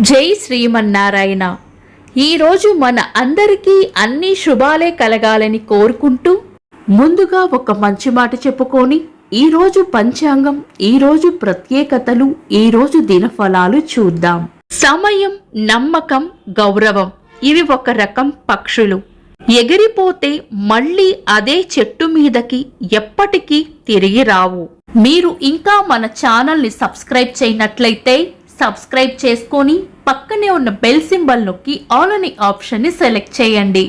జై శ్రీమన్నారాయణ. ఈరోజు మన అందరికీ అన్ని శుభాలే కలగాలని కోరుకుంటూ ముందుగా ఒక మంచి మాట చెప్పుకొని ఈరోజు పంచాంగం, ఈరోజు ప్రత్యేకతలు, ఈరోజు దినఫలాలు చూద్దాం. సమయం, నమ్మకం, గౌరవం ఇవి ఒక రకం పక్షులు. ఎగిరిపోతే మళ్ళీ అదే చెట్టు మీదకి ఎప్పటికీ తిరిగి రావు. మీరు ఇంకా మన ఛానల్ని సబ్స్క్రైబ్ చేయనట్లయితే సబ్స్క్రైబ్ చేసుకొని పక్కనే ఉన్న బెల్ సింబల్ నొక్కి ఆల్ అనే ఆప్షన్ ని సెలెక్ట్ చేయండి.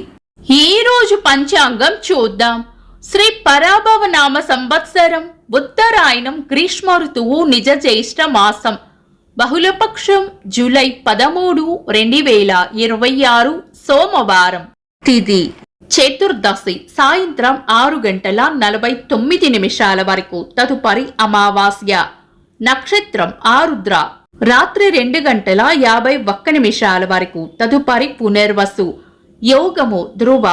ఈ రోజు పంచాంగం చూద్దాం. శ్రీ పరాభవ నామ సంవత్సరం, ఉత్తరాయణం, గ్రీష్మ ఋతువు, నిజ జ్యేష్ఠ మాసం, బహుళపక్షం, జూలై 13, 2026 సోమవారం. తిథి చతుర్దశి సాయంత్రం 6:49 వరకు. తదుపరి అమావాస్య. నక్షత్రం ఆరుద్ర. రాత్రి 2:51 వరకు. తదుపరి పునర్వసు. యోగము ధ్రువ.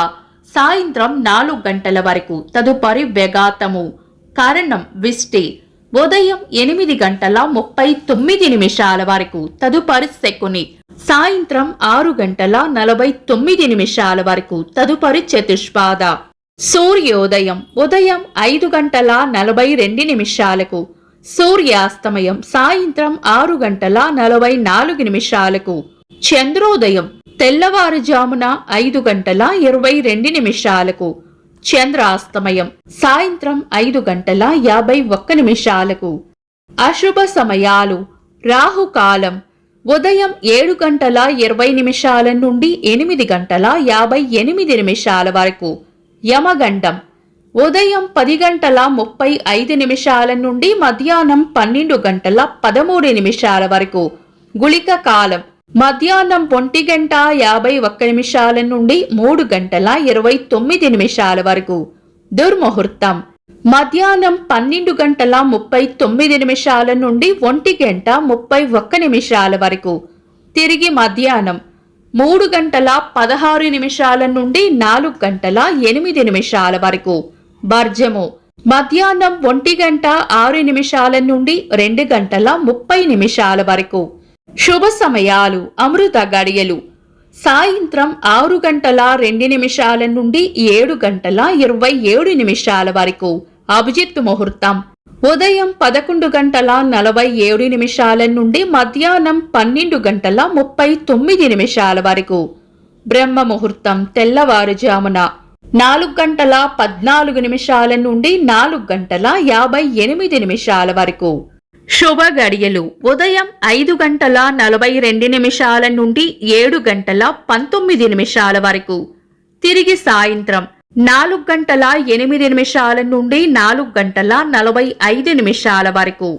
సాయంత్రం 4 గంటల వరకు. తదుపరి వ్యగాతము. కరణం విష్టి. ఉదయం 8:39 వరకు. తదుపరి శకుని. సాయంత్రం 6:49 వరకు. తదుపరి చతుష్పాద. సూర్యోదయం ఉదయం 5:42 సూర్యాస్తమయం సాయంత్రం 6:44 చంద్రోదయం తెల్లవారుజామున 5:22 చంద్రాస్తమయం సాయంత్రం 5:51 అశుభ సమయాలు. రాహుకాలం ఉదయం 7:20 నుండి 8:58 వరకు. యమగండం ఉదయం 10:35 నుండి మధ్యాహ్నం 12:13 వరకు. గుళిక కాలం మధ్యాహ్నం 1:51 నుండి 3:29 వరకు. దుర్ముహూర్తం మధ్యాహ్నం 12:39 నుండి 1:31 వరకు. తిరిగి మధ్యాహ్నం 3:16 నుండి 4:08 వరకు. వర్జము మధ్యాహ్నం 1:06 నుండి 2:30 వరకు. శుభ సమయాలు. అమృత గడియలు సాయంత్రం 6:02 నుండి 7:27 వరకు. అభిజిత్ ముహూర్తం ఉదయం 11:47 నుండి మధ్యాహ్నం 12:39 వరకు. బ్రహ్మ ముహూర్తం తెల్లవారుజామున 4:14 నుండి 4:58 వరకు. శుభ గడియలు ఉదయం 5:42 నుండి 7:19 వరకు. తిరిగి సాయంత్రం 4:08 నుండి 4:45 వరకు.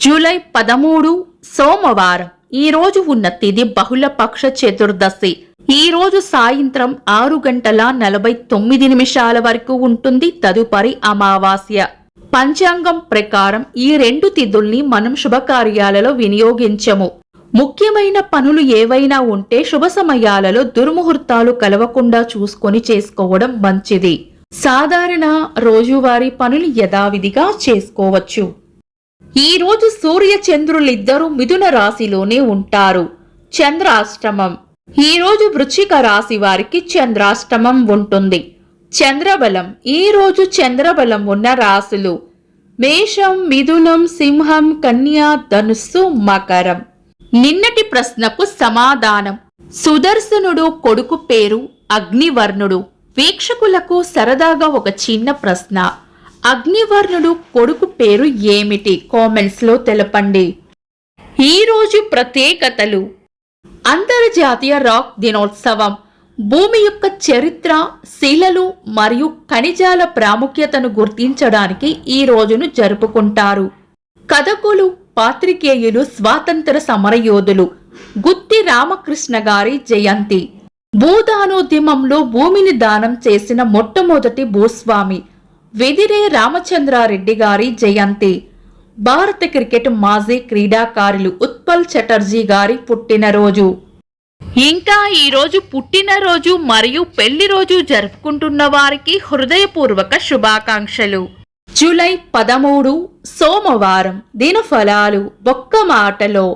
జూలై 13 సోమవారం. ఈ రోజు ఉన్న తిథి బహుళపక్ష చతుర్దశి. ఈ రోజు సాయంత్రం 6:49 వరకు ఉంటుంది. తదుపరి అమావాస్య. పంచాంగం ప్రకారం ఈ 2 తిథుల్ని మనం శుభకార్యాలలో వినియోగించము. ముఖ్యమైన పనులు ఏవైనా ఉంటే శుభ సమయాలలో దుర్ముహూర్తాలు కలవకుండా చూసుకొని చేసుకోవడం మంచిది. సాధారణ రోజువారీ పనులు యథావిధిగా చేసుకోవచ్చు. ఈ రోజు సూర్య చంద్రులిద్దరూ మిథున రాశిలోనే ఉంటారు. చంద్రాష్టమం. ఈ రోజు వృశ్చిక రాశి వారికి చంద్రాష్టమం ఉంటుంది. చంద్రబలం. ఈ రోజు చంద్రబలం ఉన్న రాశులు మేషం, మిథునం, సింహం, కన్యా, ధనుస్సు, మకరం. నిన్నటి ప్రశ్నకు సమాధానం. సుదర్శనుడు కొడుకు పేరు అగ్నివర్ణుడు. వీక్షకులకు సరదాగా ఒక చిన్న ప్రశ్న. అగ్నివర్ణుడు కొడుకు పేరు ఏమిటి? కామెంట్స్ లో తెలపండి. ఈ రోజు ప్రత్యేకతలు. అంతర్జాతీయ రాక్ దినోత్సవం. భూమి యొక్క చరిత్ర, శిలలు మరియు ఖనిజాల ప్రాముఖ్యతను గుర్తించడానికి ఈ రోజును జరుపుకుంటారు. కథకులు, పాత్రికేయులు, స్వాతంత్ర సమరయోధులు. గుత్తి రామకృష్ణ గారి జయంతి. భూదానోద్యమంలో భూమిని దానం చేసిన మొట్టమొదటి భూస్వామి వెదిరే రామచంద్రారెడ్డి గారి జయంతి. భారత క్రికెట్ మాజీ క్రీడాకారులు ఉత్పల్ చటర్జీ గారి పుట్టినరోజు. ఇంకా ఈ రోజు పుట్టినరోజు మరియు పెళ్లి రోజు జరుపుకుంటున్న వారికి హృదయపూర్వక శుభాకాంక్షలు. జూలై 13 సోమవారం. దినఫలాలు ఒక్క మాటలో.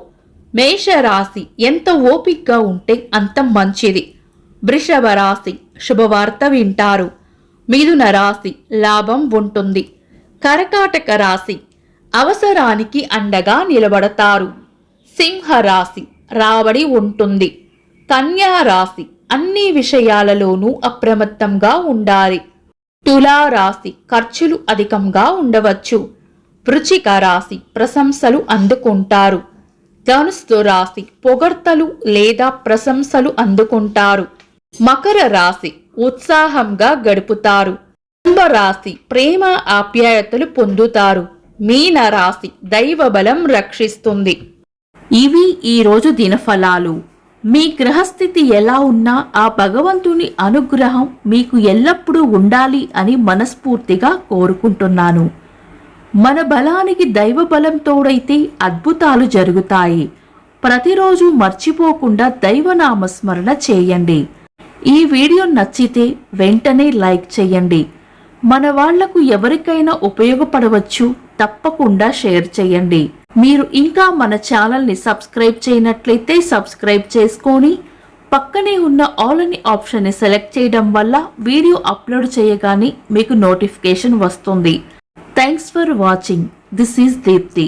మేషరాశి ఎంత ఓపికగా ఉంటే అంత మంచిది. వృషభ రాశి శుభవార్త వింటారు. మిథున రాశి లాభం ఉంటుంది. కర్కాటక రాశి అవసరానికి అండగా నిలబడతారు. సింహరాశి రాబడి ఉంటుంది. కన్యా రాశి అన్ని విషయాలలోనూ అప్రమత్తంగా ఉండాలి. తులారాశి ఖర్చులు అధికంగా ఉండవచ్చు. వృశ్చిక రాశి ప్రశంసలు అందుకుంటారు. ధనుస్సు రాశి పొగడ్తలు లేదా ప్రశంసలు అందుకుంటారు. మకర రాశి ఉత్సాహంగా గడుపుతారు. కుంభరాశి ప్రేమ ఆప్యాయతలు పొందుతారు. మీన రాశి దైవ బలం రక్షిస్తుంది. ఇవి ఈరోజు దినఫలాలు. మీ గ్రహస్థితి ఎలా ఉన్నా ఆ భగవంతుని అనుగ్రహం మీకు ఎల్లప్పుడూ ఉండాలి అని మనస్ఫూర్తిగా కోరుకుంటున్నాను. మన బలానికి దైవ బలం తోడైతే అద్భుతాలు జరుగుతాయి. ప్రతిరోజు మర్చిపోకుండా దైవనామస్మరణ చేయండి. ఈ వీడియో నచ్చితే వెంటనే లైక్ చేయండి. మన వాళ్లకు ఎవరికైనా ఉపయోగపడవచ్చు. తప్పకుండా షేర్ చేయండి. మీరు ఇంకా మన ఛానల్ని సబ్స్క్రైబ్ చేయనట్లయితే సబ్స్క్రైబ్ చేసుకొని పక్కనే ఉన్న ఆల్ అని ఆప్షన్ని సెలెక్ట్ చేయడం వల్ల వీడియో అప్లోడ్ చేయగానే మీకు నోటిఫికేషన్ వస్తుంది. Thanks for watching. This is Deepti.